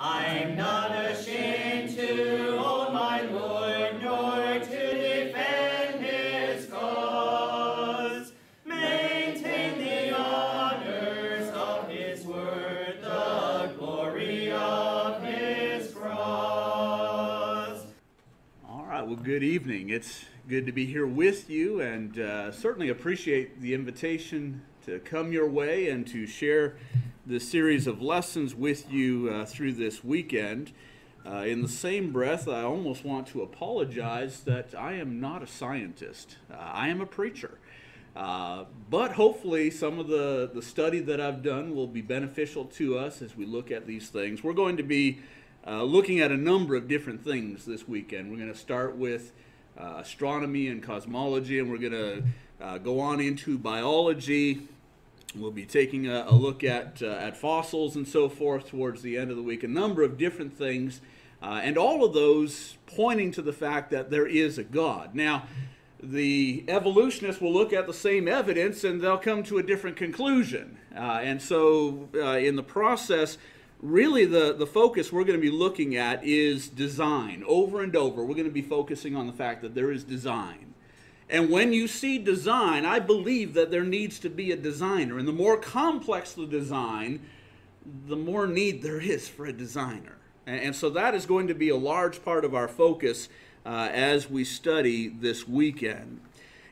I'm not ashamed to own my Lord, nor to defend his cause. Maintain the honors of his word, the glory of his cross. All right, well, good evening. It's good to be here with you, and certainly appreciate the invitation to come your way and to share this series of lessons with you through this weekend. In the same breath, I almost want to apologize that I am not a scientist. I am a preacher. But hopefully some of the study that I've done will be beneficial to us as we look at these things. We're going to be looking at a number of different things this weekend. We're going to start with astronomy and cosmology, and we're going to go on into biology. We'll be taking a look at fossils and so forth towards the end of the week, a number of different things, and all of those pointing to the fact that there is a God. Now, the evolutionists will look at the same evidence and they'll come to a different conclusion. And so in the process, really the focus we're going to be looking at is design. Over and over, we're going to be focusing on the fact that there is design. And when you see design, I believe that there needs to be a designer. And the more complex the design, the more need there is for a designer. And so that is going to be a large part of our focus as we study this weekend.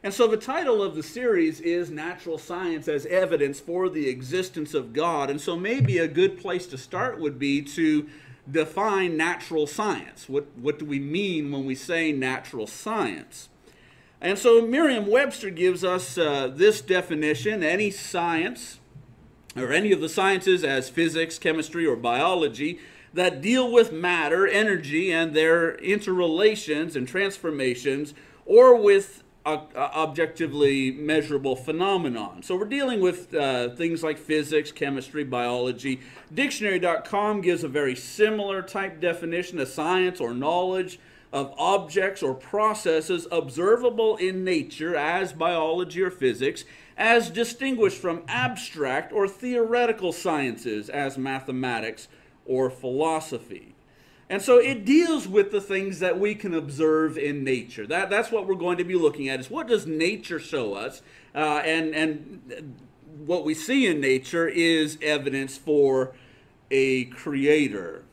And so the title of the series is Natural Science as Evidence for the Existence of God. And so maybe a good place to start would be to define natural science. What do we mean when we say natural science? And so Merriam-Webster gives us this definition: any science, or any of the sciences as physics, chemistry, or biology, that deal with matter, energy, and their interrelations and transformations, or with objectively measurable phenomenon. So we're dealing with things like physics, chemistry, biology. Dictionary.com gives a very similar type definition: a science or knowledge of objects or processes observable in nature as biology or physics, as distinguished from abstract or theoretical sciences as mathematics or philosophy. And so it deals with the things that we can observe in nature. That's what we're going to be looking at, is what does nature show us? And what we see in nature is evidence for a creator.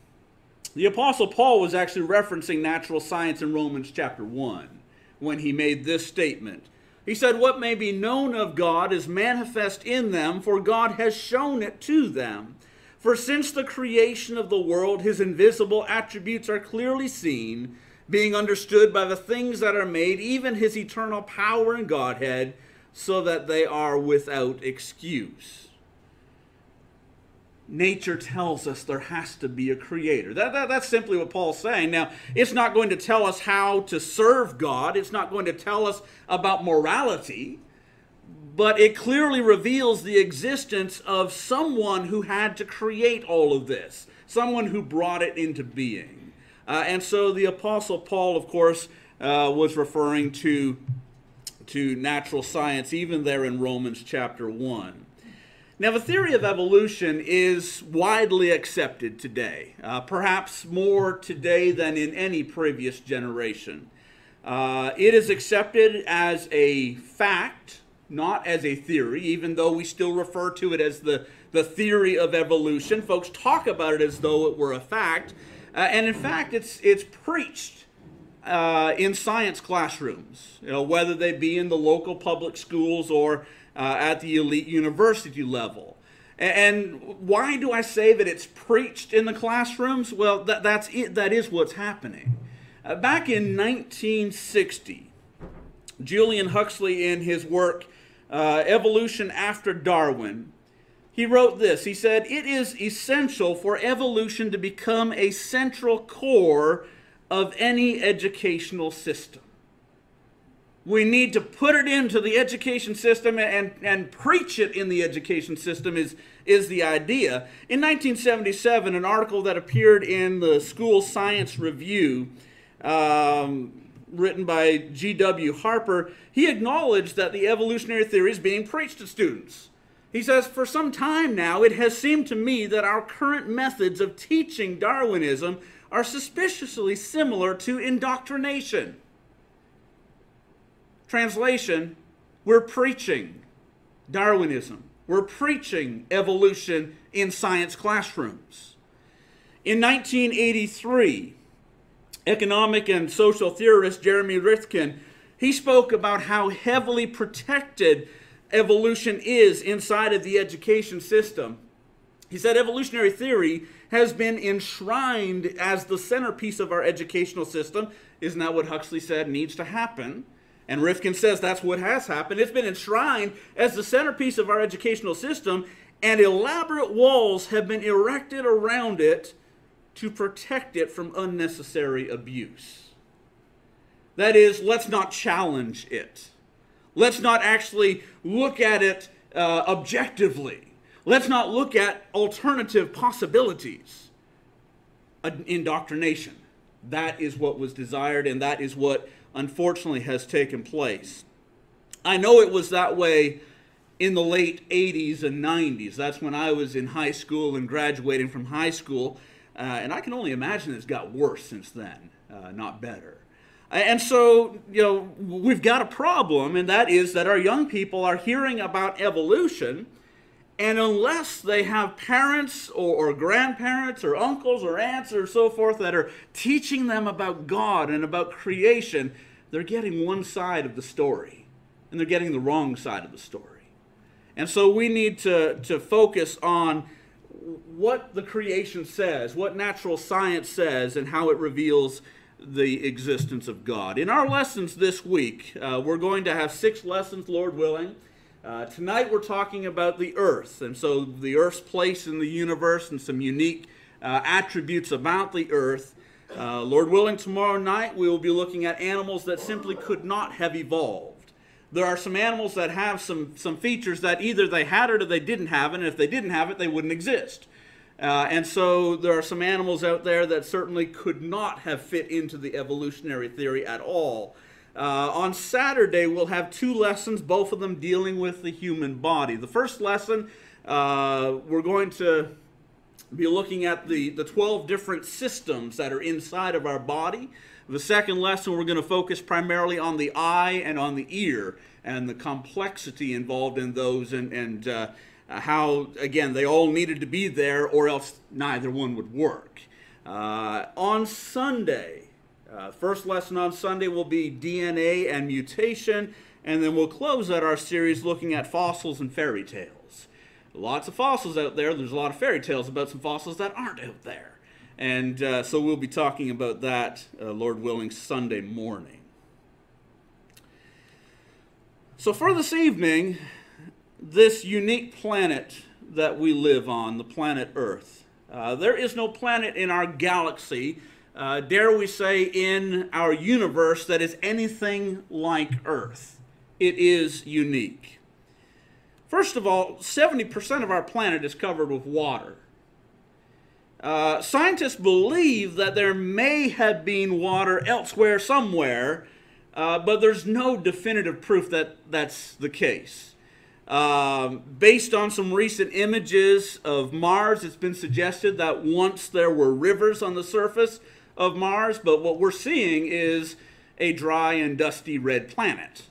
The Apostle Paul was actually referencing natural science in Romans chapter 1 when he made this statement. He said, "What may be known of God is manifest in them, for God has shown it to them. For since the creation of the world, his invisible attributes are clearly seen, being understood by the things that are made, even his eternal power and Godhead, so that they are without excuse." Nature tells us there has to be a creator. That's simply what Paul's saying. Now, it's not going to tell us how to serve God. It's not going to tell us about morality. But it clearly reveals the existence of someone who had to create all of this, someone who brought it into being. And so the Apostle Paul, of course, was referring to natural science, even there in Romans chapter 1. Now, the theory of evolution is widely accepted today, perhaps more today than in any previous generation. It is accepted as a fact, not as a theory, even though we still refer to it as the theory of evolution. Folks talk about it as though it were a fact, and in fact, it's preached in science classrooms, whether they be in the local public schools or at the elite university level. And why do I say that it's preached in the classrooms? Well, that's it. That is what's happening. Back in 1960, Julian Huxley, in his work, Evolution After Darwin, he wrote this. He said, "It is essential for evolution to become a central core of any educational system." We need to put it into the education system and preach it in the education system is the idea. In 1977, an article that appeared in the School Science Review, written by G.W. Harper, he acknowledged that the evolutionary theory is being preached to students. He says, for some time now, it has seemed to me that our current methods of teaching Darwinism are suspiciously similar to indoctrination. Translation, we're preaching Darwinism. We're preaching evolution in science classrooms. In 1983, economic and social theorist Jeremy Rifkin, he spoke about how heavily protected evolution is inside of the education system. He said evolutionary theory has been enshrined as the centerpiece of our educational system. Isn't that what Huxley said needs to happen? And Rifkin says that's what has happened. It's been enshrined as the centerpiece of our educational system, and elaborate walls have been erected around it to protect it from unnecessary abuse. That is, let's not challenge it. Let's not actually look at it objectively. Let's not look at alternative possibilities. Indoctrination. That is what was desired, and that is what unfortunately has taken place. I know it was that way in the late 80s and 90s. That's when I was in high school and graduating from high school. And I can only imagine it's got worse since then, not better. And so, we've got a problem, and that is that our young people are hearing about evolution, and unless they have parents or grandparents or uncles or aunts or so forth that are teaching them about God and about creation, they're getting one side of the story, and they're getting the wrong side of the story. And so we need to focus on what the creation says, what natural science says, and how it reveals the existence of God. In our lessons this week, we're going to have 6 lessons, Lord willing. Tonight we're talking about the earth, and so the earth's place in the universe and some unique attributes about the earth. Lord willing, tomorrow night we will be looking at animals that simply could not have evolved. There are some animals that have some features that either they had or they didn't have, and if they didn't have it, they wouldn't exist. And so there are some animals out there that certainly could not have fit into the evolutionary theory at all. On Saturday, we'll have 2 lessons, both of them dealing with the human body. The first lesson, we're going to be looking at the 12 different systems that are inside of our body. The second lesson, we're going to focus primarily on the eye and on the ear and the complexity involved in those, and how, again, they all needed to be there or else neither one would work. On Sunday, first lesson on Sunday will be DNA and mutation, and then we'll close out our series looking at fossils and fairy tales. Lots of fossils out there. There's a lot of fairy tales about some fossils that aren't out there. And so we'll be talking about that, Lord willing, Sunday morning. So for this evening, this unique planet that we live on, the planet Earth. There is no planet in our galaxy, dare we say in our universe, that is anything like Earth. It is unique. First of all, 70% of our planet is covered with water. Scientists believe that there may have been water elsewhere somewhere, but there's no definitive proof that that's the case. Based on some recent images of Mars, it's been suggested that once there were rivers on the surface of Mars, but what we're seeing is a dry and dusty red planet,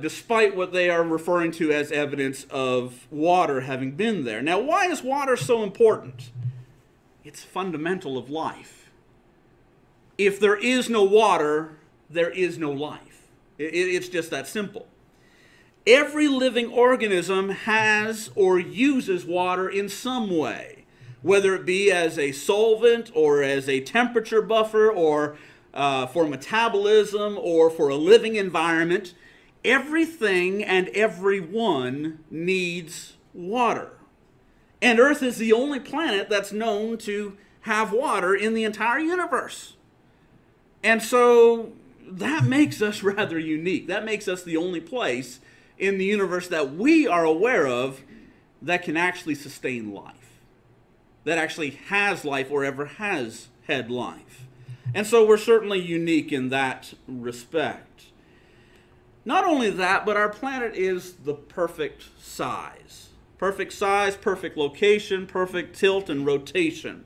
despite what they are referring to as evidence of water having been there. Now, why is water so important? It's fundamental of life. If there is no water, there is no life. It's just that simple. Every living organism has or uses water in some way, whether it be as a solvent or as a temperature buffer or for metabolism or for a living environment. Everything and everyone needs water. And Earth is the only planet that's known to have water in the entire universe. And so that makes us rather unique. That makes us the only place in the universe that we are aware of that can actually sustain life, that actually has life or ever has had life. And so we're certainly unique in that respect. Not only that, but our planet is the perfect size. Perfect size, perfect location, perfect tilt and rotation.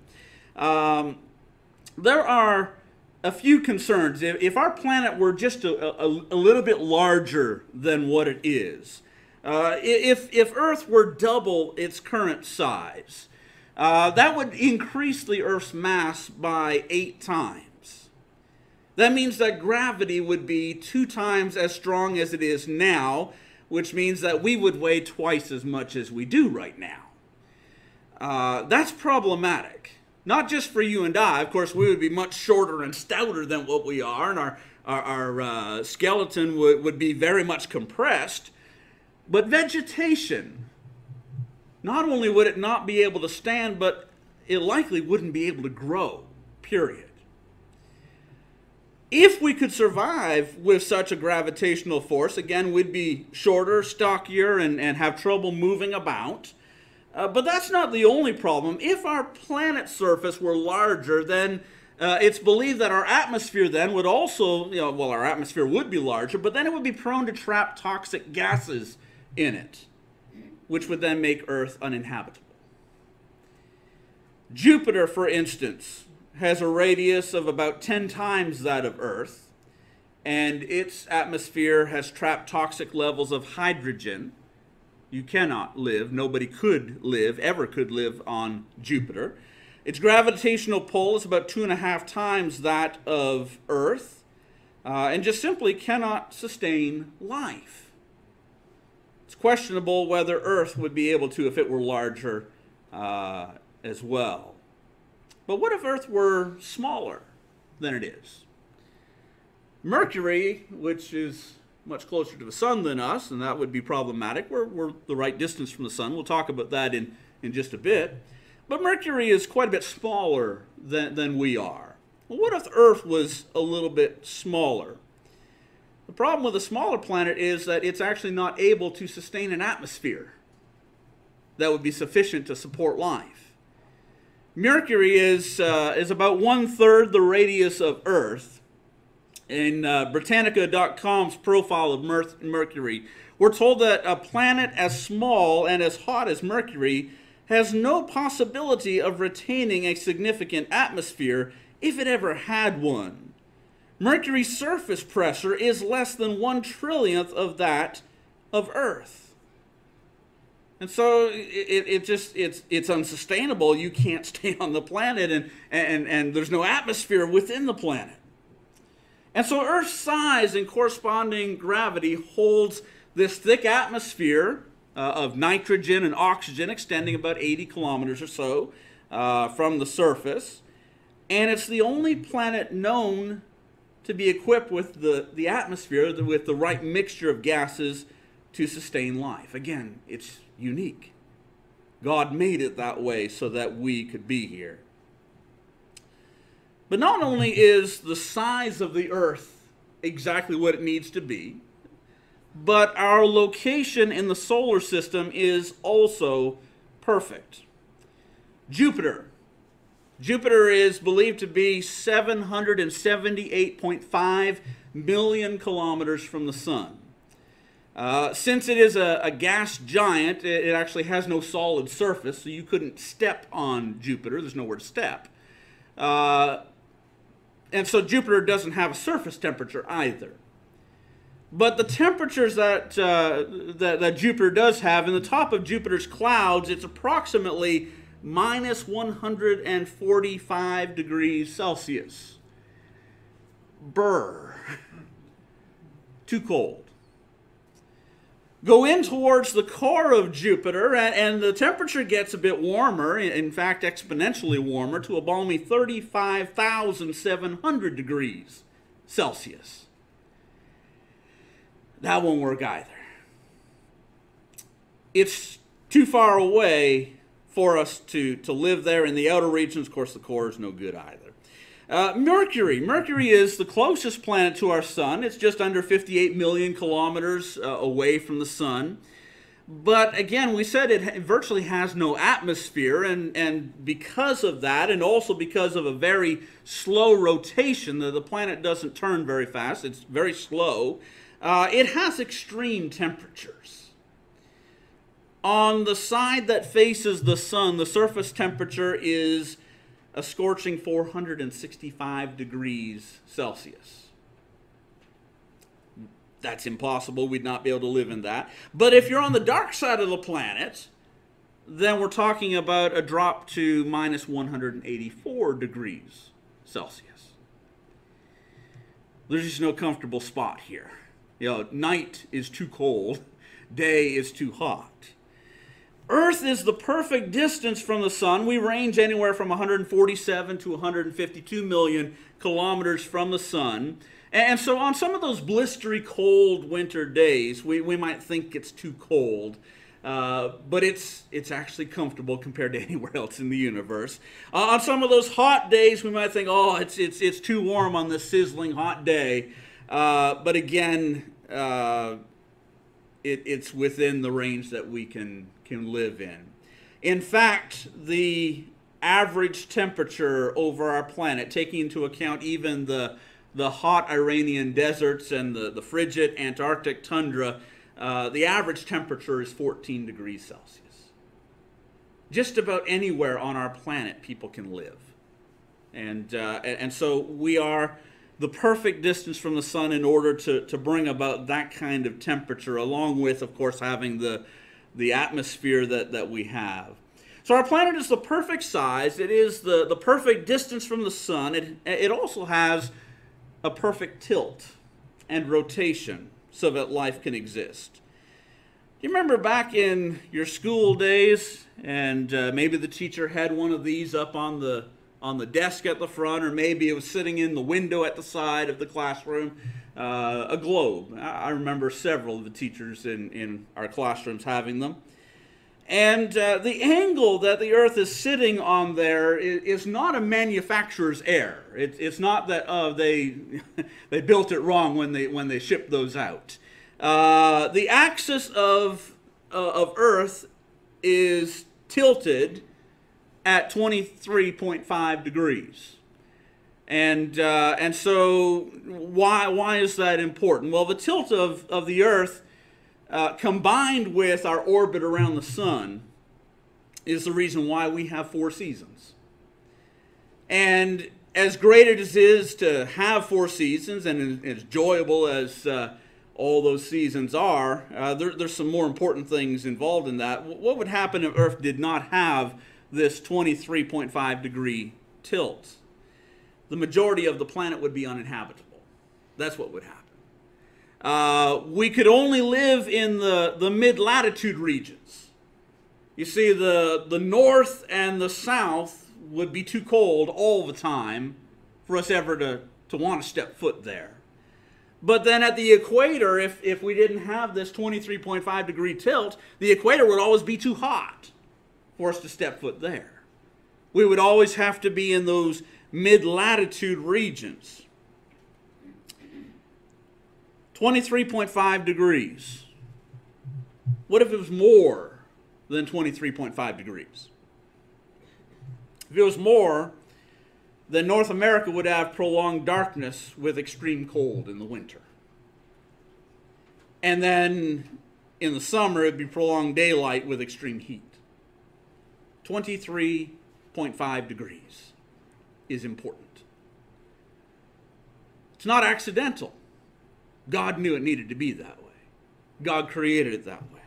There are a few concerns. If our planet were just a little bit larger than what it is, if Earth were double its current size, that would increase the Earth's mass by 8 times. That means that gravity would be 2 times as strong as it is now, which means that we would weigh twice as much as we do right now. That's problematic. Not just for you and I. Of course, we would be much shorter and stouter than what we are, and our skeleton would be very much compressed. But vegetation, not only would it not be able to stand, but it likely wouldn't be able to grow, period. If we could survive with such a gravitational force, again, we'd be shorter, stockier, and have trouble moving about. But that's not the only problem. If our planet's surface were larger, then it's believed that our atmosphere then would also, well, our atmosphere would be larger, but then it would be prone to trap toxic gases in it, which would then make Earth uninhabitable. Jupiter, for instance, has a radius of about 10 times that of Earth, and its atmosphere has trapped toxic levels of hydrogen. You cannot live, nobody could live, ever could live on Jupiter. Its gravitational pull is about 2.5 times that of Earth, and just simply cannot sustain life. It's questionable whether Earth would be able to if it were larger as well. But what if Earth were smaller than it is? Mercury, which is much closer to the sun than us, and that would be problematic. We're the right distance from the sun. We'll talk about that in just a bit. But Mercury is quite a bit smaller than we are. Well, what if Earth was a little bit smaller? The problem with a smaller planet is that it's actually not able to sustain an atmosphere that would be sufficient to support life. Mercury is about 1/3 the radius of Earth. In Britannica.com's profile of Mercury, we're told that a planet as small and as hot as Mercury has no possibility of retaining a significant atmosphere if it ever had one. Mercury's surface pressure is less than 1/trillionth of that of Earth. And so it's unsustainable. You can't stay on the planet, and there's no atmosphere within the planet. And so Earth's size and corresponding gravity holds this thick atmosphere of nitrogen and oxygen extending about 80 kilometers or so from the surface. And it's the only planet known to be equipped with the atmosphere, with the right mixture of gases to sustain life. Again, it's unique. God made it that way so that we could be here. But not only is the size of the Earth exactly what it needs to be, but our location in the solar system is also perfect. Jupiter. Jupiter is believed to be 778.5 million kilometers from the sun. Since it is a gas giant, it actually has no solid surface, so you couldn't step on Jupiter. There's nowhere to step. And so Jupiter doesn't have a surface temperature either. But the temperatures that Jupiter does have, in the top of Jupiter's clouds, it's approximately minus 145 degrees Celsius. Brr. Too cold. Go in towards the core of Jupiter, and the temperature gets a bit warmer, in fact exponentially warmer, to a balmy 35,700 degrees Celsius. That won't work either. It's too far away for us to live there in the outer regions. Of course, the core is no good either. Mercury. Mercury is the closest planet to our sun. It's just under 58 million kilometers away from the sun. But again, we said it virtually has no atmosphere, and because of that, and also because of a very slow rotation, the planet doesn't turn very fast, it's very slow, it has extreme temperatures. On the side that faces the sun, the surface temperature is a scorching 465 degrees Celsius. That's impossible. We'd not be able to live in that. But if you're on the dark side of the planet, then we're talking about a drop to minus 184 degrees Celsius. There's just no comfortable spot here. Night is too cold, day is too hot. Earth is the perfect distance from the sun. We range anywhere from 147 to 152 million kilometers from the sun. And so on some of those blistery cold winter days, we might think it's too cold. But it's actually comfortable compared to anywhere else in the universe. On some of those hot days, we might think, oh, it's too warm on this sizzling hot day. But again, it's within the range that we can live in. In fact, the average temperature over our planet, taking into account even the hot Iranian deserts and the frigid Antarctic tundra, the average temperature is 14 degrees Celsius. Just about anywhere on our planet people can live. And so we are the perfect distance from the sun in order to bring about that kind of temperature, along with, of course, having the atmosphere that we have. So our planet is the perfect size. It is the perfect distance from the sun. It also has a perfect tilt and rotation so that life can exist. Do you remember back in your school days, and maybe the teacher had one of these up on the desk at the front, or maybe it was sitting in the window at the side of the classroom, a globe. I remember several of the teachers in our classrooms having them. And the angle that the Earth is sitting on there is not a manufacturer's error. It's not that they they built it wrong when they shipped those out. The axis of Earth is tilted at 23.5 degrees. And so why is that important? Well, the tilt of the Earth combined with our orbit around the sun is the reason why we have 4 seasons. And as great as it is to have 4 seasons, and as enjoyable as all those seasons are, there's some more important things involved in that. What would happen if Earth did not have this 23.5 degree tilt? The majority of the planet would be uninhabitable. That's what would happen. We could only live in the mid-latitude regions. You see, the north and the south would be too cold all the time for us ever to want to step foot there. But then at the equator, if we didn't have this 23.5 degree tilt, the equator would always be too hot for us to step foot there. We would always have to be in those mid-latitude regions. 23.5 degrees. What if it was more than 23.5 degrees? If it was more, then North America would have prolonged darkness with extreme cold in the winter. And then in the summer, it would be prolonged daylight with extreme heat. 23.5 degrees is important. It's not accidental. God knew it needed to be that way. God created it that way.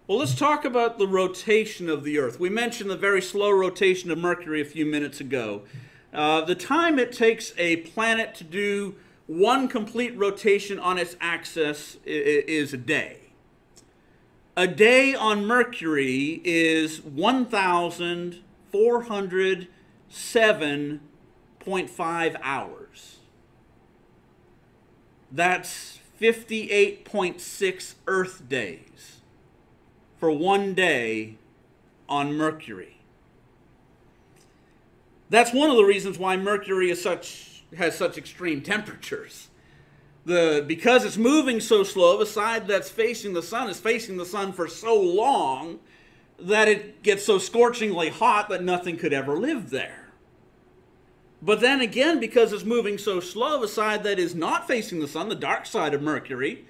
Well, let's talk about the rotation of the Earth. We mentioned the very slow rotation of Mercury a few minutes ago. The time it takes a planet to do one complete rotation on its axis is a day. A day on Mercury is 1,407.5 hours. That's 58.6 Earth days for one day on Mercury. That's one of the reasons why Mercury has such extreme temperatures. Because it's moving so slow, the side that's facing the sun is facing the sun for so long that it gets so scorchingly hot that nothing could ever live there. But then again, because it's moving so slow, the side that is not facing the sun, the dark side of Mercury,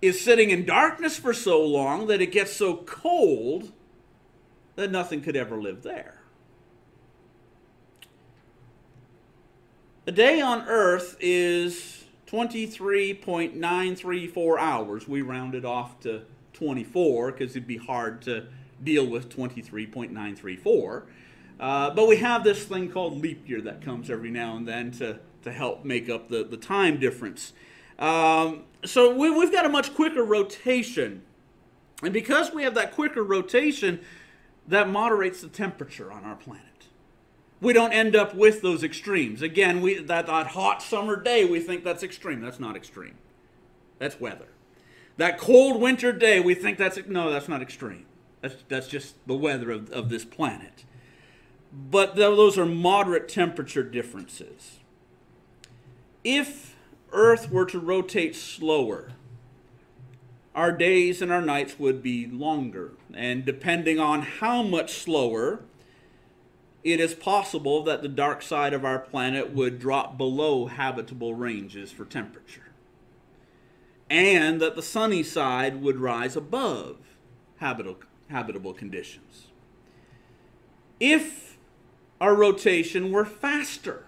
is sitting in darkness for so long that it gets so cold that nothing could ever live there. A day on Earth is 23.934 hours. We rounded off to 24 because it'd be hard to deal with 23.934. But we have this thing called leap year that comes every now and then to help make up the time difference. So we've got a much quicker rotation. And because we have that quicker rotation, that moderates the temperature on our planet. We don't end up with those extremes. Again, that hot summer day, we think that's extreme. That's not extreme. That's weather. That cold winter day, we think that's not extreme. That's just the weather of this planet. But those are moderate temperature differences. If Earth were to rotate slower, our days and our nights would be longer. And depending on how much slower, it is possible that the dark side of our planet would drop below habitable ranges for temperature. And that the sunny side would rise above habitable conditions. If our rotation were faster,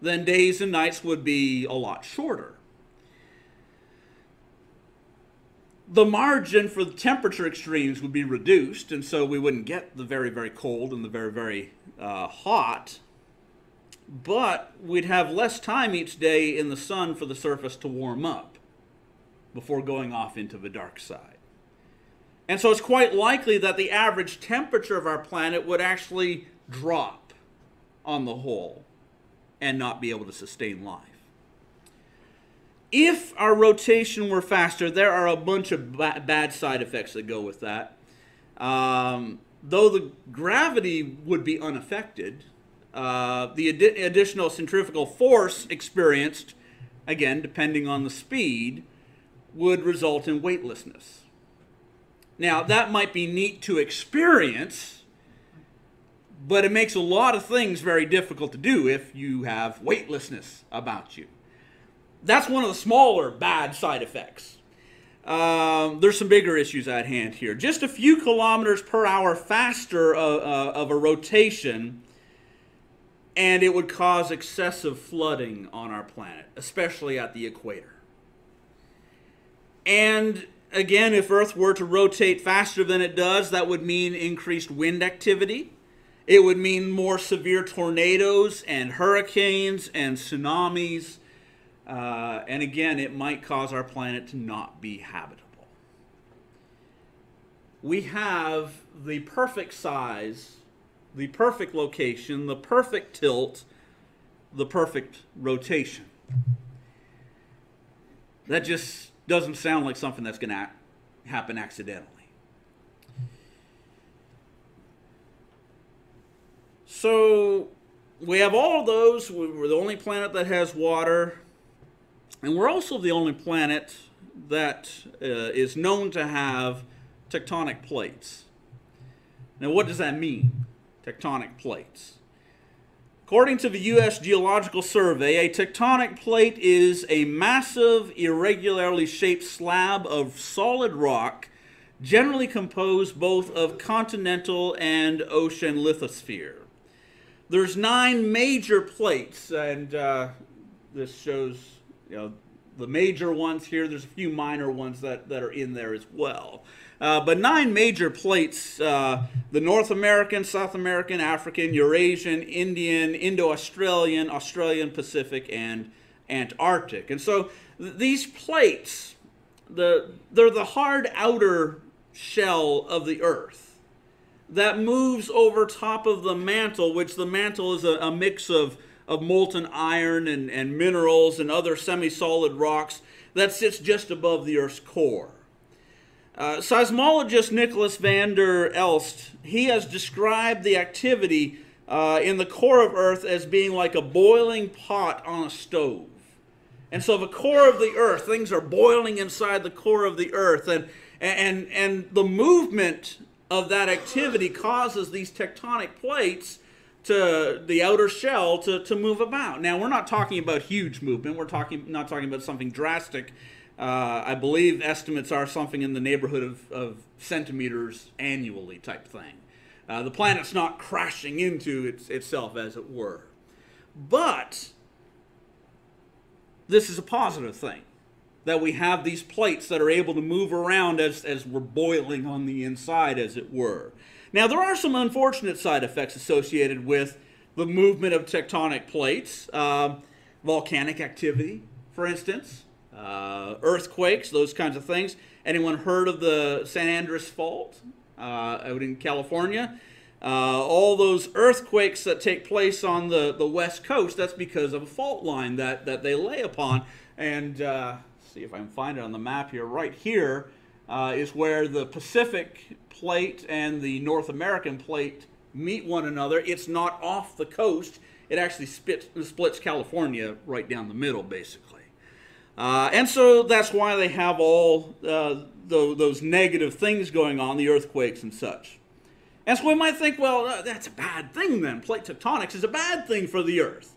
then days and nights would be a lot shorter. The margin for the temperature extremes would be reduced, and so we wouldn't get the very, very cold and the very, very hot. But we'd have less time each day in the sun for the surface to warm up before going off into the dark side. And so it's quite likely that the average temperature of our planet would actually drop on the whole and not be able to sustain life. If our rotation were faster, there are a bunch of bad side effects that go with that. Though the gravity would be unaffected, the additional centrifugal force experienced, again, depending on the speed, would result in weightlessness. Now, that might be neat to experience, but it makes a lot of things very difficult to do if you have weightlessness about you. That's one of the smaller bad side effects. There's some bigger issues at hand here. Just a few kilometers per hour faster of a rotation, and it would cause excessive flooding on our planet, especially at the equator. And again, if Earth were to rotate faster than it does, that would mean increased wind activity. It would mean more severe tornadoes and hurricanes and tsunamis. And again, it might cause our planet to not be habitable. We have the perfect size, the perfect location, the perfect tilt, the perfect rotation. That just doesn't sound like something that's going to happen accidentally. So we have all of those. We're the only planet that has water. And we're also the only planet that is known to have tectonic plates. Now, what does that mean, tectonic plates? According to the U.S. Geological Survey, a tectonic plate is a massive, irregularly shaped slab of solid rock, generally composed both of continental and ocean lithosphere. There's 9 major plates, and this shows the major ones here. There's a few minor ones that are in there as well. But 9 major plates, the North American, South American, African, Eurasian, Indian, Indo-Australian, Australian, Pacific, and Antarctic. And so these plates, they're the hard outer shell of the Earth that moves over top of the mantle, which the mantle is a mix of molten iron and minerals and other semi-solid rocks that sits just above the Earth's core. Seismologist Nicholas van der Elst, he has described the activity in the core of Earth as being like a boiling pot on a stove. And so the core of the Earth, things are boiling inside the core of the Earth, and the movement of that activity causes these tectonic plates to the outer shell to move about. Now, we're not talking about huge movement. We're not talking about something drastic I believe estimates are something in the neighborhood of centimeters annually type thing. The planet's not crashing into itself, as it were. But this is a positive thing, that we have these plates that are able to move around as we're boiling on the inside, as it were. Now, there are some unfortunate side effects associated with the movement of tectonic plates. Volcanic activity, for instance, earthquakes, those kinds of things. Anyone heard of the San Andreas Fault out in California? All those earthquakes that take place on the west coast, that's because of a fault line that they lay upon. And see if I can find it on the map here. Right here is where the Pacific plate and the North American plate meet one another. It's not off the coast. It actually splits California right down the middle, basically. And so that's why they have all those negative things going on, the earthquakes and such. And so we might think, well, that's a bad thing then. Plate tectonics is a bad thing for the Earth.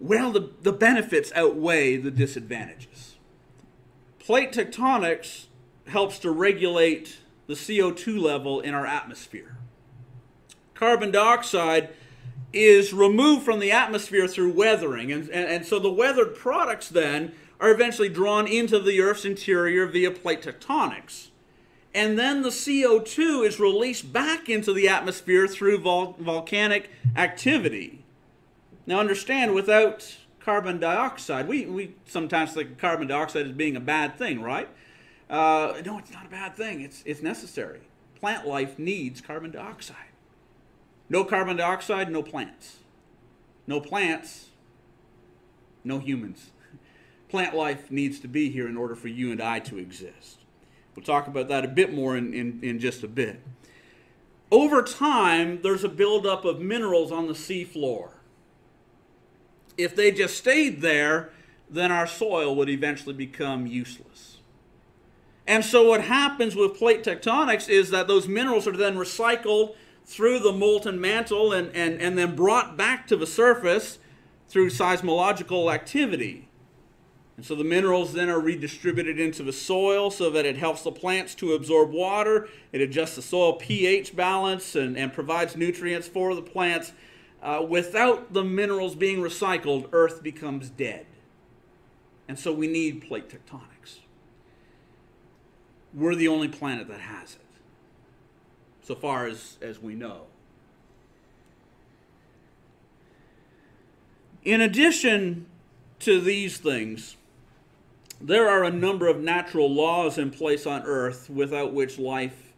Well, the benefits outweigh the disadvantages. Plate tectonics helps to regulate the CO2 level in our atmosphere. Carbon dioxide is removed from the atmosphere through weathering, and so the weathered products then are eventually drawn into the Earth's interior via plate tectonics. And then the CO2 is released back into the atmosphere through volcanic activity. Now understand, without carbon dioxide, we sometimes think of carbon dioxide as being a bad thing, right? No, it's not a bad thing. It's necessary. Plant life needs carbon dioxide. No carbon dioxide, no plants. No plants, no humans. Plant life needs to be here in order for you and I to exist. We'll talk about that a bit more in just a bit. Over time, there's a buildup of minerals on the seafloor. If they just stayed there, then our soil would eventually become useless. And so what happens with plate tectonics is that those minerals are then recycled through the molten mantle and then brought back to the surface through seismological activity. And so the minerals then are redistributed into the soil so that it helps the plants to absorb water. It adjusts the soil pH balance and provides nutrients for the plants. Without the minerals being recycled, Earth becomes dead. And so we need plate tectonics. We're the only planet that has it, so far as we know. In addition to these things, there are a number of natural laws in place on Earth without which life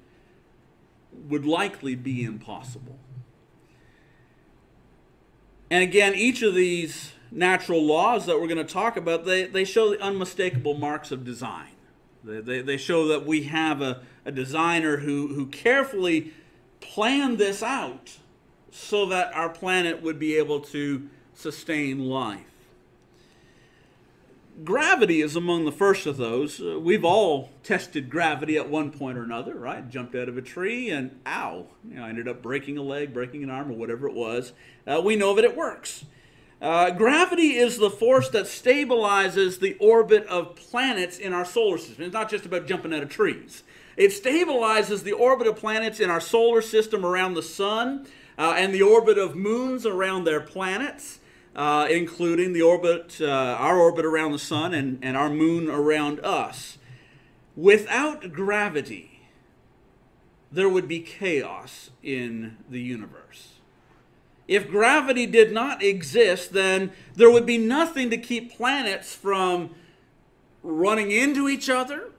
would likely be impossible. And again, each of these natural laws that we're going to talk about, they show the unmistakable marks of design. They show that we have a designer who carefully planned this out so that our planet would be able to sustain life. Gravity is among the first of those. We've all tested gravity at one point or another, right? Jumped out of a tree and ow, I ended up breaking a leg, breaking an arm, or whatever it was. We know that it works. Gravity is the force that stabilizes the orbit of planets in our solar system. It's not just about jumping out of trees. It stabilizes the orbit of planets in our solar system around the sun and the orbit of moons around their planets. Including the orbit, our orbit around the sun and our moon around us. Without gravity, there would be chaos in the universe. If gravity did not exist, then there would be nothing to keep planets from running into each other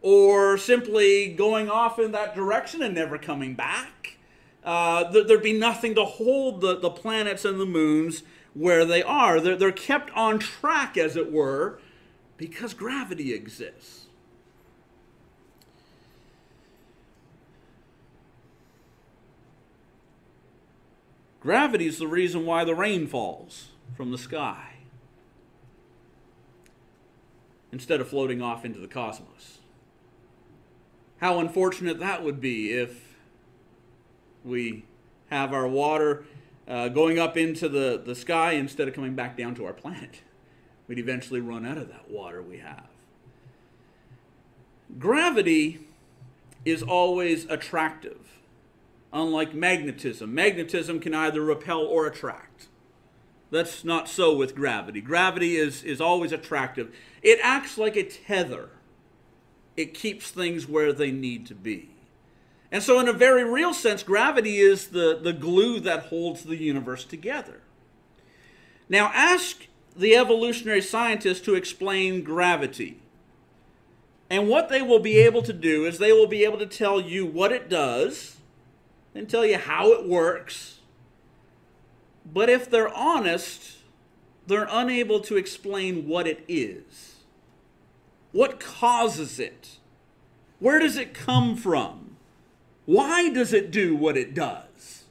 or simply going off in that direction and never coming back. There'd be nothing to hold the planets and the moons where they are. They're kept on track, as it were, because gravity exists. Gravity is the reason why the rain falls from the sky instead of floating off into the cosmos. How unfortunate that would be if we have our water going up into the sky instead of coming back down to our planet. We'd eventually run out of that water we have. Gravity is always attractive, unlike magnetism. Magnetism can either repel or attract. That's not so with gravity. Gravity is always attractive. It acts like a tether. It keeps things where they need to be. And so in a very real sense, gravity is the glue that holds the universe together. Now ask the evolutionary scientists to explain gravity. And what they will be able to do is they will be able to tell you what it does and tell you how it works. But if they're honest, they're unable to explain what it is. What causes it? Where does it come from? Why does it do what it does?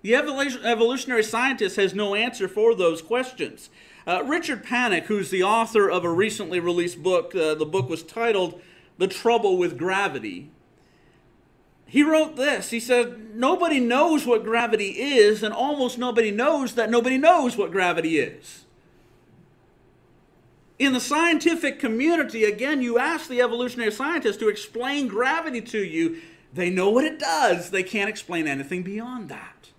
The evolutionary scientist has no answer for those questions. Richard Panik, who's the author of a recently released book, the book was titled The Trouble with Gravity. He wrote this. He said, nobody knows what gravity is, and almost nobody knows that nobody knows what gravity is. In the scientific community, again, you ask the evolutionary scientists to explain gravity to you. They know what it does. They can't explain anything beyond that.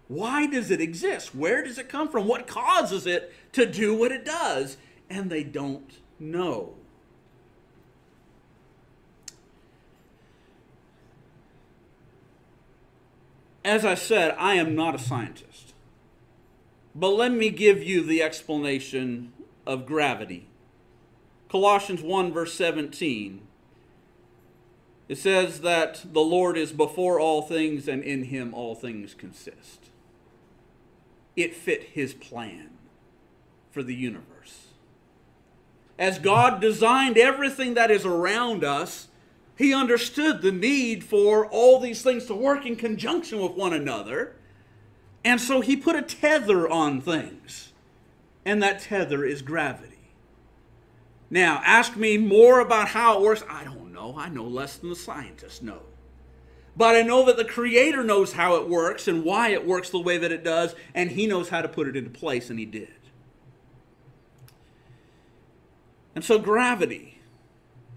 Why does it exist? Where does it come from? What causes it to do what it does? And they don't know. As I said, I am not a scientist. But let me give you the explanation of gravity. Colossians 1 verse 17. It says that the Lord is before all things, and in him all things consist. It fit his plan for the universe. As God designed everything that is around us, he understood the need for all these things to work in conjunction with one another. And so he put a tether on things. And that tether is gravity. Now, ask me more about how it works. I don't know. I know less than the scientists know. But I know that the Creator knows how it works and why it works the way that it does, and he knows how to put it into place, and he did. And so gravity,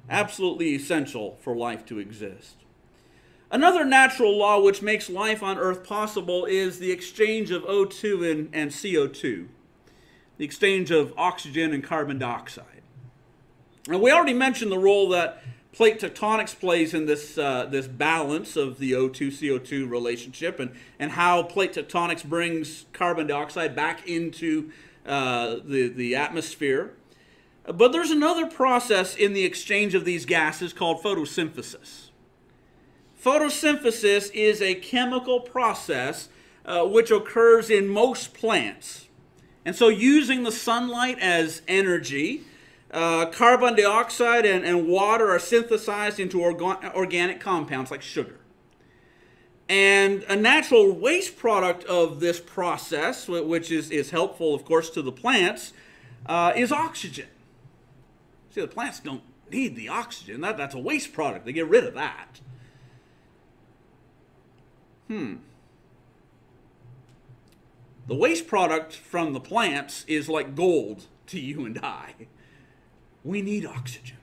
absolutely essential for life to exist. Another natural law which makes life on Earth possible is the exchange of O2 and CO2, the exchange of oxygen and carbon dioxide. Now, we already mentioned the role that plate tectonics plays in this balance of the O2-CO2 relationship, and how plate tectonics brings carbon dioxide back into the atmosphere. But there's another process in the exchange of these gases called photosynthesis. Photosynthesis is a chemical process which occurs in most plants. And so using the sunlight as energy, carbon dioxide and water are synthesized into organic compounds like sugar. And a natural waste product of this process, which is helpful, of course, to the plants, is oxygen. See, the plants don't need the oxygen. That's a waste product. They get rid of that. The waste product from the plants is like gold to you and I. We need oxygen.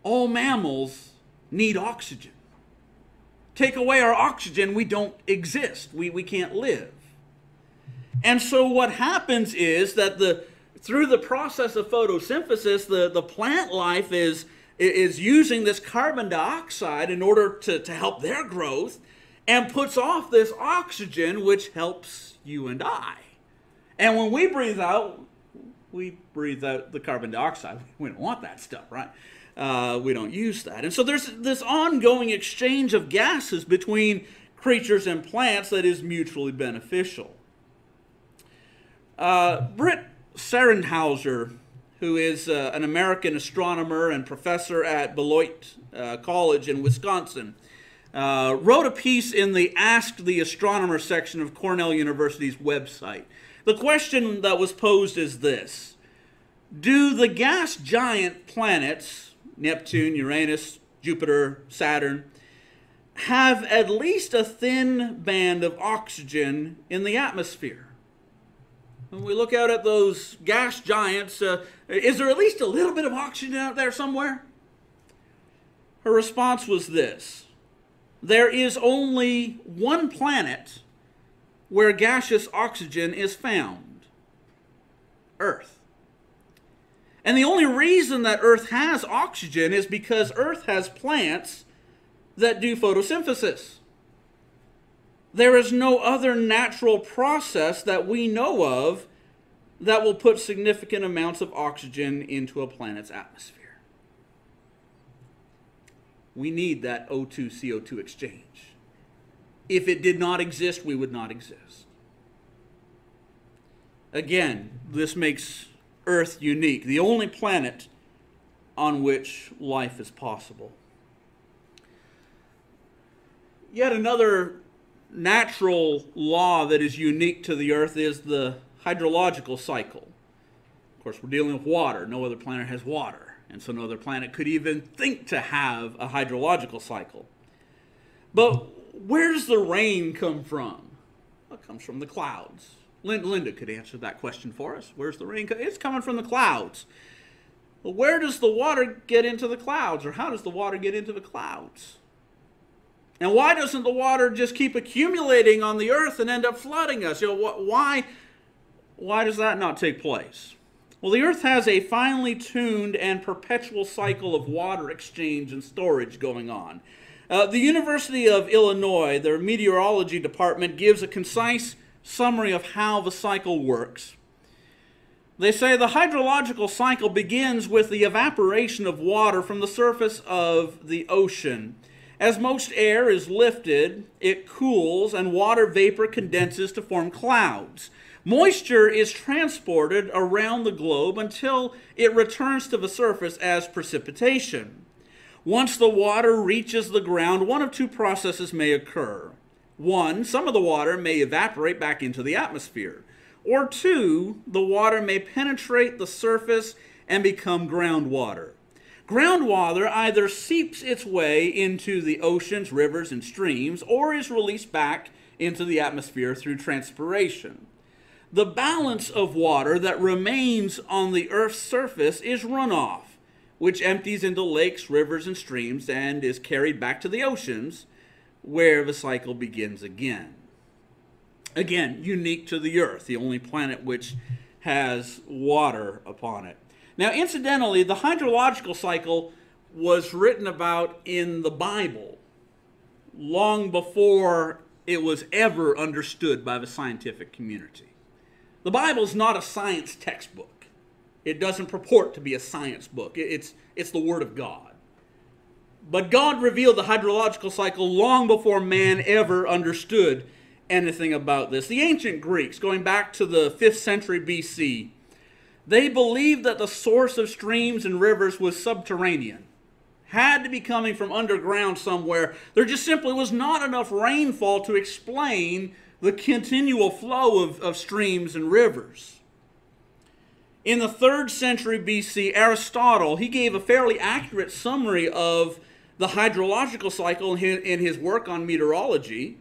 All mammals need oxygen. Take away our oxygen, we don't exist. We can't live. And so what happens is that through the process of photosynthesis, the plant life is using this carbon dioxide in order to help their growth, and puts off this oxygen, which helps you and I. And when we breathe out the carbon dioxide. We don't want that stuff, right? We don't use that. And so there's this ongoing exchange of gases between creatures and plants that is mutually beneficial. Britt Serenhauser, who is an American astronomer and professor at Beloit College in Wisconsin, wrote a piece in the Ask the Astronomer section of Cornell University's website. The question that was posed is this: do the gas giant planets, Neptune, Uranus, Jupiter, Saturn, have at least a thin band of oxygen in the atmosphere? When we look out at those gas giants, is there at least a little bit of oxygen out there somewhere? Her response was this: there is only one planet where gaseous oxygen is found: Earth. And the only reason that Earth has oxygen is because Earth has plants that do photosynthesis. There is no other natural process that we know of that will put significant amounts of oxygen into a planet's atmosphere. We need that O2-CO2 exchange. If it did not exist, we would not exist. Again, this makes Earth unique, the only planet on which life is possible. Yet another natural law that is unique to the Earth is the hydrological cycle. Of course, we're dealing with water. No other planet has water, and so no other planet could even think to have a hydrological cycle. But where does the rain come from? Well, it comes from the clouds. Linda could answer that question for us. Where's the rain? It's coming from the clouds. Well, where does the water get into the clouds, or how does the water get into the clouds? And why doesn't the water just keep accumulating on the earth and end up flooding us? Why does that not take place? Well, the earth has a finely tuned and perpetual cycle of water exchange and storage going on. The University of Illinois, their meteorology department, gives a concise summary of how the cycle works. They say the hydrological cycle begins with the evaporation of water from the surface of the ocean. As most air is lifted, it cools and water vapor condenses to form clouds. Moisture is transported around the globe until it returns to the surface as precipitation. Once the water reaches the ground, one of two processes may occur. One, some of the water may evaporate back into the atmosphere. Or two, the water may penetrate the surface and become groundwater. Groundwater either seeps its way into the oceans, rivers, and streams, or is released back into the atmosphere through transpiration. The balance of water that remains on the Earth's surface is runoff, which empties into lakes, rivers, and streams and is carried back to the oceans, where the cycle begins again. Again, unique to the Earth, the only planet which has water upon it. Now, incidentally, the hydrological cycle was written about in the Bible long before it was ever understood by the scientific community. The Bible is not a science textbook. It doesn't purport to be a science book. It's the Word of God. But God revealed the hydrological cycle long before man ever understood anything about this. The ancient Greeks, going back to the 5th century BC, they believed that the source of streams and rivers was subterranean, had to be coming from underground somewhere. There just simply was not enough rainfall to explain the continual flow of streams and rivers. In the 3rd century BC, Aristotle, he gave a fairly accurate summary of the hydrological cycle in his work on meteorology.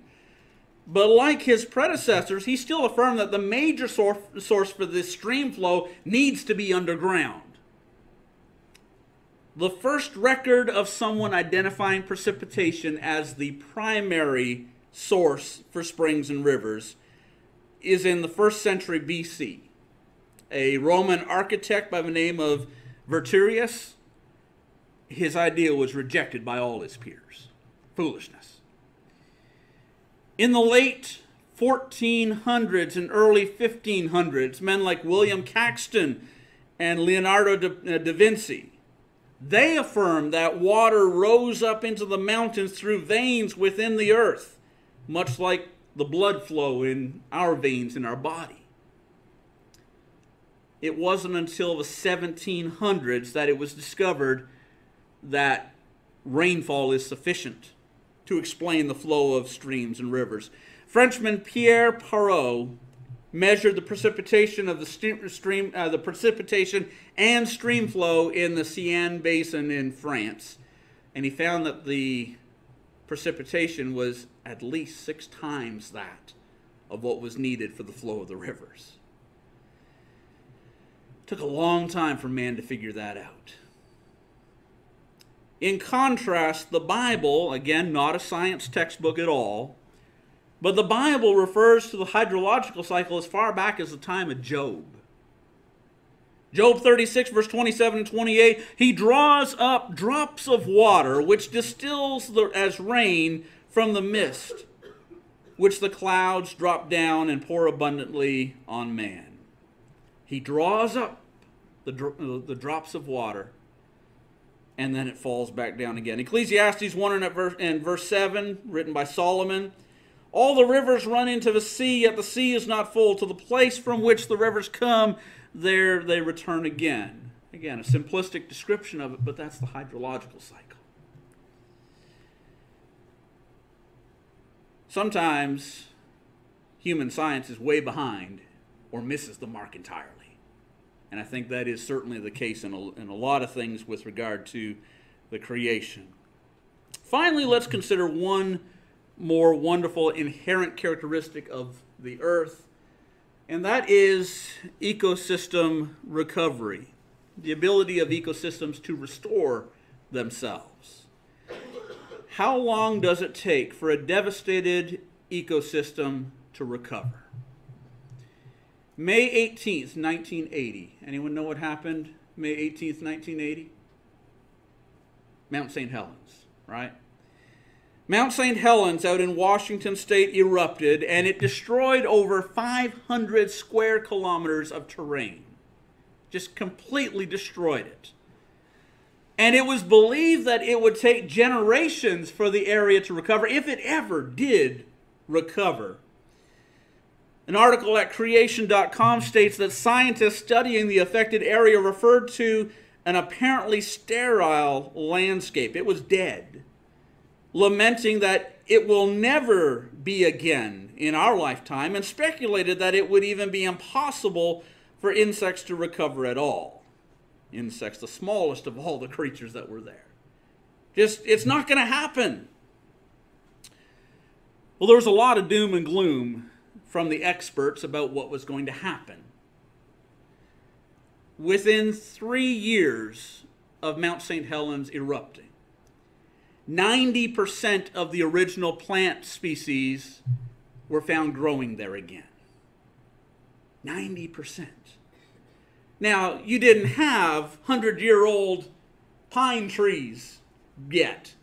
But like his predecessors, he still affirmed that the major source for this stream flow needs to be underground. The first record of someone identifying precipitation as the primary source for springs and rivers is in the 1st century BC. A Roman architect by the name of Vitruvius, his idea was rejected by all his peers. Foolishness. In the late 1400s and early 1500s, men like William Caxton and Leonardo da Vinci, they affirmed that water rose up into the mountains through veins within the earth, much like the blood flow in our veins in our body. It wasn't until the 1700s that it was discovered that rainfall is sufficient to explain the flow of streams and rivers. Frenchman Pierre Perrault measured the precipitation of the precipitation and stream flow in the Seine Basin in France, and he found that the precipitation was at least 6 times that of what was needed for the flow of the rivers. It took a long time for man to figure that out. In contrast, the Bible, again, not a science textbook at all, but the Bible refers to the hydrological cycle as far back as the time of Job. Job 36, verse 27 and 28, he draws up drops of water, which distills as rain from the mist, which the clouds drop down and pour abundantly on man. He draws up the drops of water, and then it falls back down again. Ecclesiastes 1 and verse 7, written by Solomon, all the rivers run into the sea, yet the sea is not full. To the place from which the rivers come, there they return again. Again, a simplistic description of it, but that's the hydrological cycle. Sometimes human science is way behind or misses the mark entirely. And I think that is certainly the case in a lot of things with regard to the creation. Finally, let's consider one more wonderful inherent characteristic of the earth, and that is ecosystem recovery, the ability of ecosystems to restore themselves. How long does it take for a devastated ecosystem to recover? May 18th, 1980. Anyone know what happened May 18th, 1980? Mount St. Helens, right? Mount St. Helens out in Washington State erupted, and it destroyed over 500 square kilometers of terrain. Just completely destroyed it. And it was believed that it would take generations for the area to recover, if it ever did recover. An article at creation.com states that scientists studying the affected area referred to an apparently sterile landscape. It was dead, lamenting that it will never be again in our lifetime, and speculated that it would even be impossible for insects to recover at all. Insects, the smallest of all the creatures that were there. It's not going to happen. Well, there was a lot of doom and gloom from the experts about what was going to happen. Within 3 years of Mount St. Helens erupting, 90% of the original plant species were found growing there again. 90%. Now, you didn't have 100-year-old pine trees yet.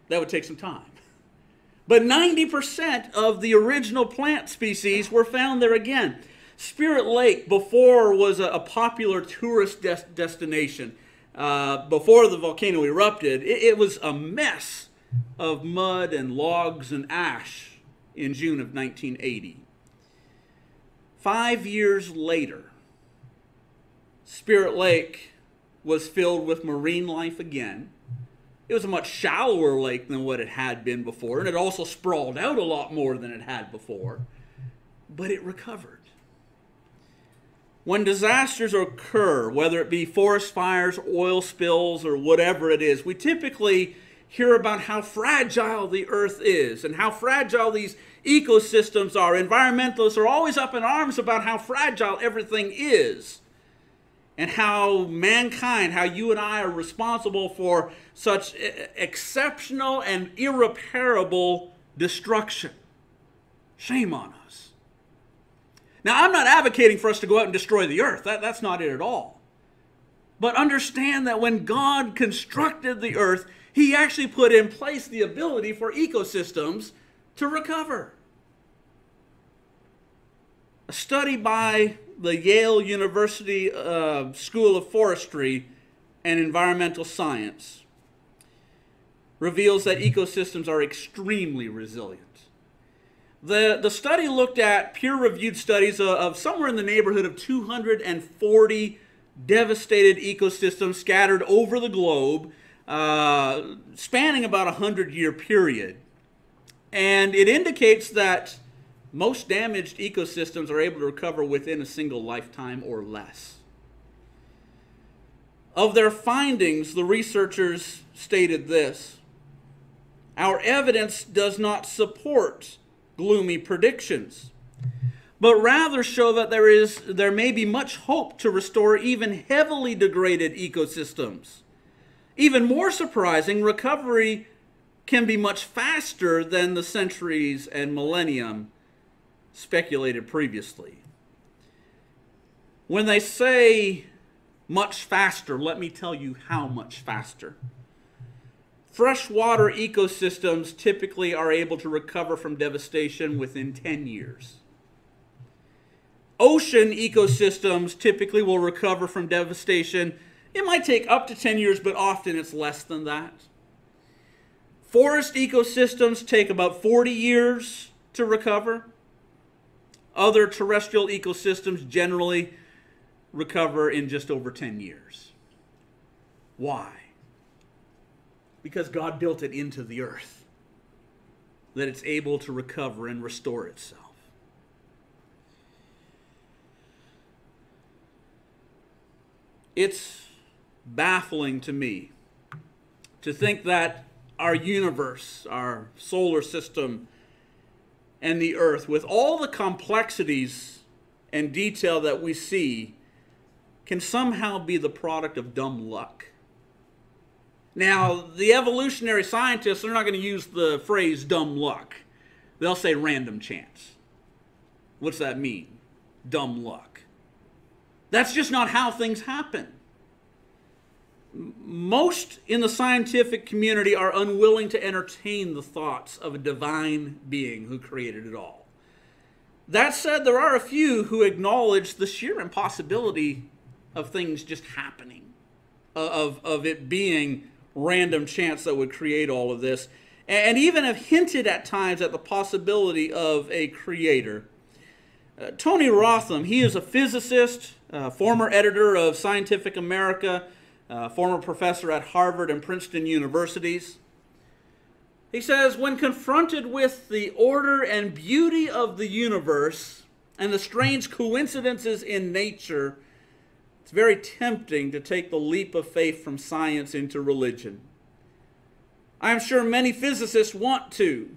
That would take some time. But 90% of the original plant species were found there again. Spirit Lake before was a popular tourist destination. Before the volcano erupted, it was a mess of mud and logs and ash in June of 1980. 5 years later, Spirit Lake was filled with marine life again. It was a much shallower lake than what it had been before, and it also sprawled out a lot more than it had before, but it recovered. When disasters occur, whether it be forest fires, oil spills, or whatever it is, we typically hear about how fragile the earth is and how fragile these ecosystems are. Environmentalists are always up in arms about how fragile everything is, and how mankind, how you and I are responsible for such exceptional and irreparable destruction. Shame on us. Now, I'm not advocating for us to go out and destroy the earth. That's not it at all. But understand that when God constructed the earth, He actually put in place the ability for ecosystems to recover. A study by the Yale University School of Forestry and Environmental Science reveals that ecosystems are extremely resilient. The study looked at peer-reviewed studies of somewhere in the neighborhood of 240 devastated ecosystems scattered over the globe, spanning about a 100-year period. And it indicates that most damaged ecosystems are able to recover within a single lifetime or less. Of their findings, the researchers stated this: our evidence does not support gloomy predictions, but rather show that there may be much hope to restore even heavily degraded ecosystems. Even more surprising, recovery can be much faster than the centuries and millennium speculated previously. When they say much faster, let me tell you how much faster. Freshwater ecosystems typically are able to recover from devastation within 10 years. Ocean ecosystems typically will recover from devastation. It might take up to 10 years, but often it's less than that. Forest ecosystems take about 40 years to recover. Other terrestrial ecosystems generally recover in just over 10 years. Why? Because God built it into the earth, that it's able to recover and restore itself. It's baffling to me to think that our universe, our solar system, and the earth, with all the complexities and detail that we see, can somehow be the product of dumb luck. Now, the evolutionary scientists are not going to use the phrase dumb luck. They'll say random chance. What's that mean? Dumb luck. That's just not how things happen. Most in the scientific community are unwilling to entertain the thoughts of a divine being who created it all. That said, there are a few who acknowledge the sheer impossibility of things just happening, of it being random chance that would create all of this, and even have hinted at times at the possibility of a creator. Tony Rotham, he is a physicist, former editor of Scientific America, former professor at Harvard and Princeton universities. He says, when confronted with the order and beauty of the universe and the strange coincidences in nature, it's very tempting to take the leap of faith from science into religion. I am sure many physicists want to.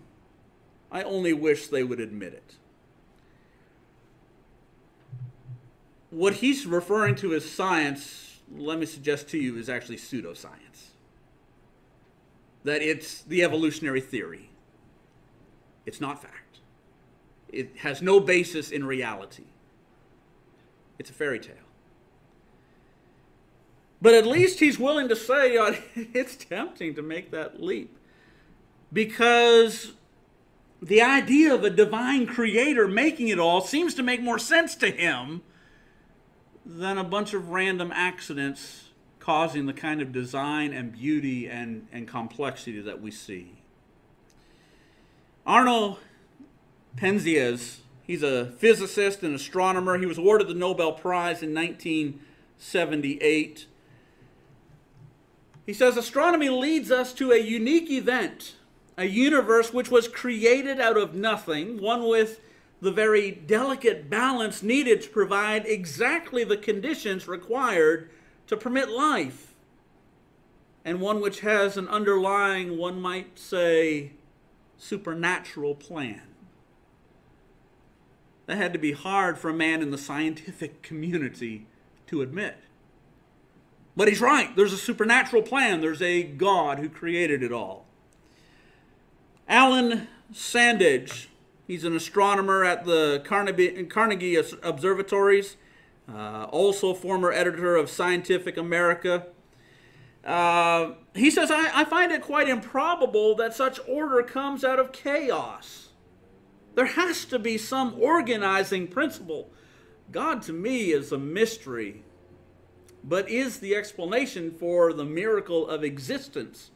I only wish they would admit it. What he's referring to as science, let me suggest to you, is actually pseudoscience. That it's the evolutionary theory. It's not fact. It has no basis in reality. It's a fairy tale. But at least he's willing to say it's tempting to make that leap. Because the idea of a divine creator making it all seems to make more sense to him than a bunch of random accidents causing the kind of design and beauty and complexity that we see. Arno Penzias, he's a physicist and astronomer. He was awarded the Nobel Prize in 1978. He says, astronomy leads us to a unique event, a universe which was created out of nothing, one with the very delicate balance needed to provide exactly the conditions required to permit life, and one which has an underlying, one might say, supernatural plan. That had to be hard for a man in the scientific community to admit. But he's right. There's a supernatural plan. There's a God who created it all. Alan Sandage, he's an astronomer at the Carnegie Observatories, also former editor of Scientific America. He says, I find it quite improbable that such order comes out of chaos. There has to be some organizing principle. God to me is a mystery, but is the explanation for the miracle of existence,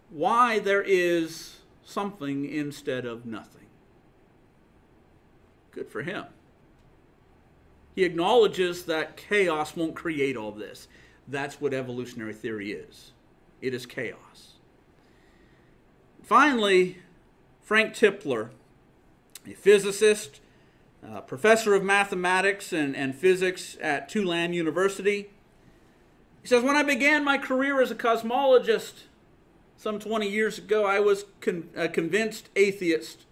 why there is something instead of nothing. Good for him. He acknowledges that chaos won't create all this. That's what evolutionary theory is. It is chaos. Finally, Frank Tipler, a physicist, professor of mathematics and physics at Tulane University. He says, when I began my career as a cosmologist some 20 years ago, I was a convinced atheist.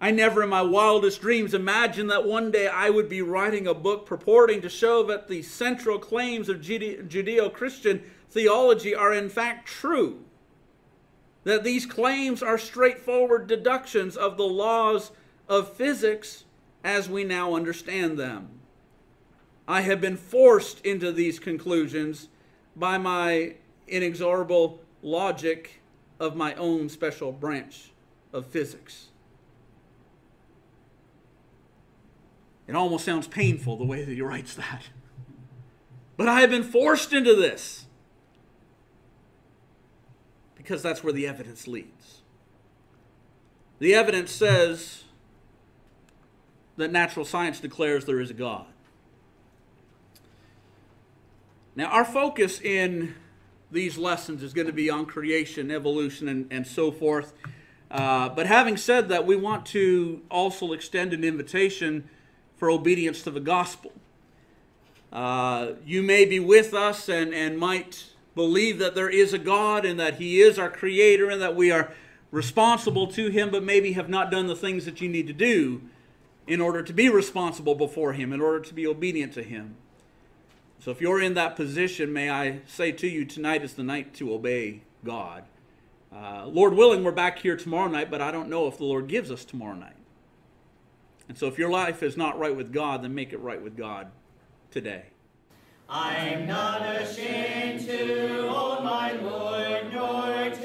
I never in my wildest dreams imagined that one day I would be writing a book purporting to show that the central claims of Judeo-Christian theology are in fact true, that these claims are straightforward deductions of the laws of physics as we now understand them. I have been forced into these conclusions by my inexorable logic of my own special branch of physics. It almost sounds painful the way that he writes that. But I have been forced into this because that's where the evidence leads. The evidence says that natural science declares there is a God. Now, our focus in these lessons is going to be on creation, evolution, and so forth. But having said that, we want to also extend an invitation for obedience to the gospel. You may be with us and might believe that there is a God and that He is our Creator and that we are responsible to Him, but maybe have not done the things that you need to do in order to be responsible before Him, in order to be obedient to Him. So if you're in that position, may I say to you, tonight is the night to obey God. Lord willing, we're back here tomorrow night, but I don't know if the Lord gives us tomorrow night. And so if your life is not right with God, then make it right with God today. I'm not ashamed to own my Lord, nor to